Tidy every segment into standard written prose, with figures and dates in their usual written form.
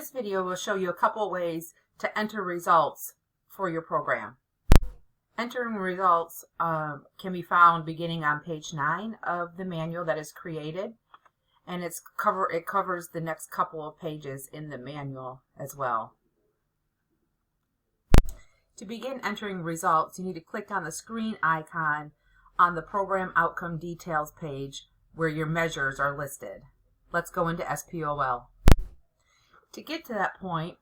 This video will show you a couple ways to enter results for your program. Entering results can be found beginning on page 9 of the manual that is created, and it covers the next couple of pages in the manual as well. To begin entering results, you need to click on the screen icon on the Program Outcome Details page where your measures are listed. Let's go into SPOL. To get to that point,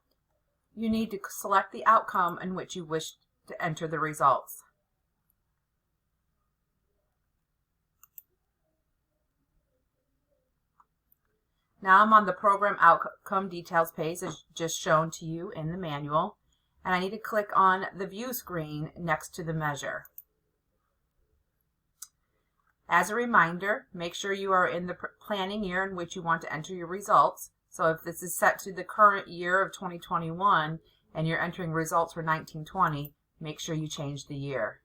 you need to select the outcome in which you wish to enter the results. Now I'm on the Program Outcome Details page as just shown to you in the manual, and I need to click on the View screen next to the measure. As a reminder, make sure you are in the planning year in which you want to enter your results. So if this is set to the current year of 2021 and you're entering results for 1920, make sure you change the year.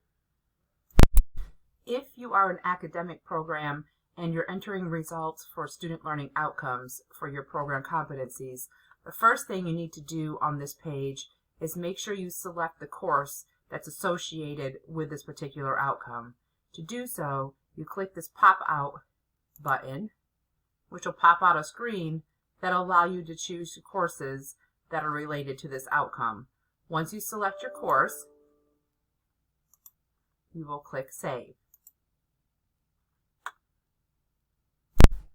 If you are an academic program and you're entering results for student learning outcomes for your program competencies, the first thing you need to do on this page is make sure you select the course that's associated with this particular outcome. To do so, you click this pop-out button, which will pop out a screen that'll allow you to choose courses that are related to this outcome. Once you select your course, you will click Save.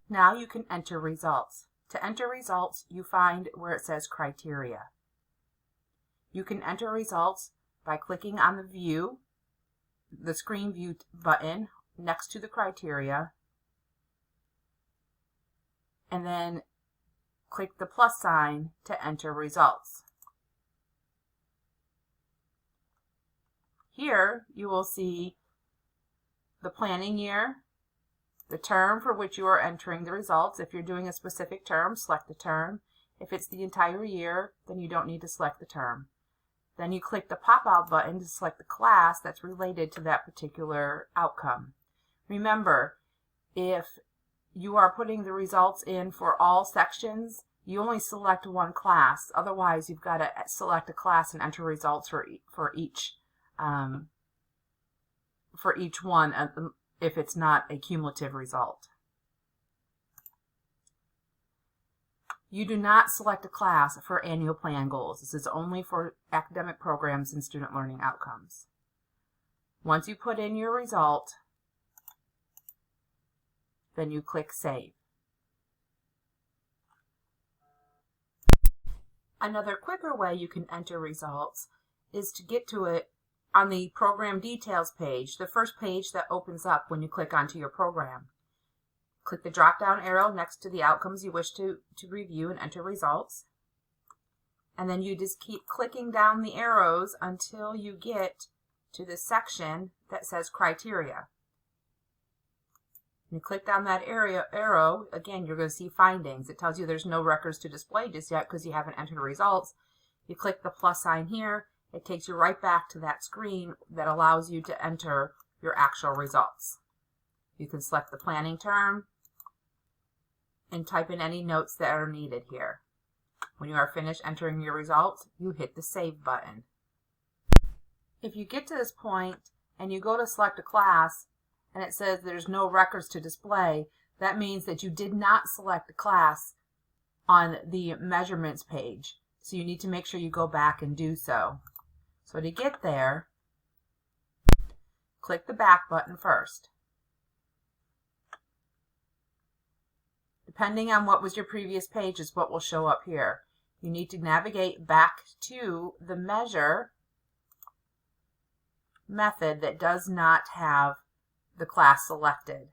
Now you can enter results. To enter results, you find where it says Criteria. You can enter results by clicking on the Screen View button next to the criteria, and then click the plus sign to enter results. Here you will see the planning year, the term for which you are entering the results. If you're doing a specific term, select the term. If it's the entire year, then you don't need to select the term. Then you click the pop-out button to select the class that's related to that particular outcome. Remember, if you are putting the results in for all sections, you only select one class. Otherwise, you've got to select a class and enter results for each one if it's not a cumulative result. You do not select a class for annual plan goals. This is only for academic programs and student learning outcomes. Once you put in your result, then you click Save. Another quicker way you can enter results is to get to it on the Program Details page, the first page that opens up when you click onto your program. Click the drop-down arrow next to the outcomes you wish to review and enter results. And then you just keep clicking down the arrows until you get to the section that says Criteria. You click down that arrow, again, you're going to see findings. It tells you there's no records to display just yet because you haven't entered results. You click the plus sign here. It takes you right back to that screen that allows you to enter your actual results. You can select the planning term and type in any notes that are needed here. When you are finished entering your results, you hit the Save button. If you get to this point and you go to select a class and it says there's no records to display, that means that you did not select a class on the measurements page. So you need to make sure you go back and do so. So to get there, click the back button first. Depending on what was your previous page is what will show up here. You need to navigate back to the measure method that does not have the class selected.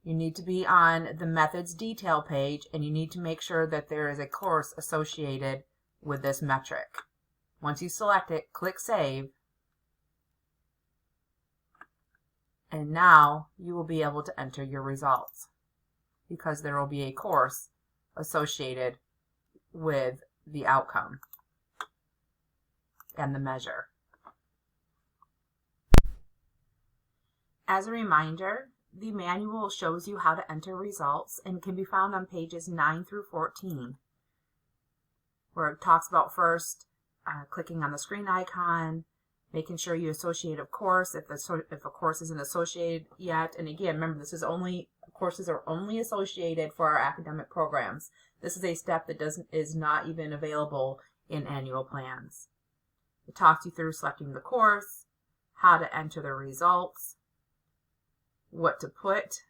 You need to be on the methods detail page, and you need to make sure that there is a course associated with this metric. Once you select it, click Save, and now you will be able to enter your results because there will be a course associated with the outcome and the measure. As a reminder, the manual shows you how to enter results and can be found on pages 9 through 14, where it talks about first clicking on the screen icon, making sure you associate a course if a course isn't associated yet. And again, remember, this is courses are only associated for our academic programs. This is a step that is not even available in annual plans. It talks you through selecting the course, how to enter the results, what to put,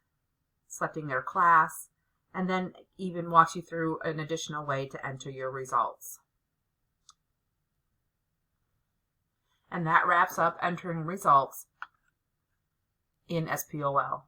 selecting their class, and then even walks you through an additional way to enter your results. And that wraps up entering results in SPOL.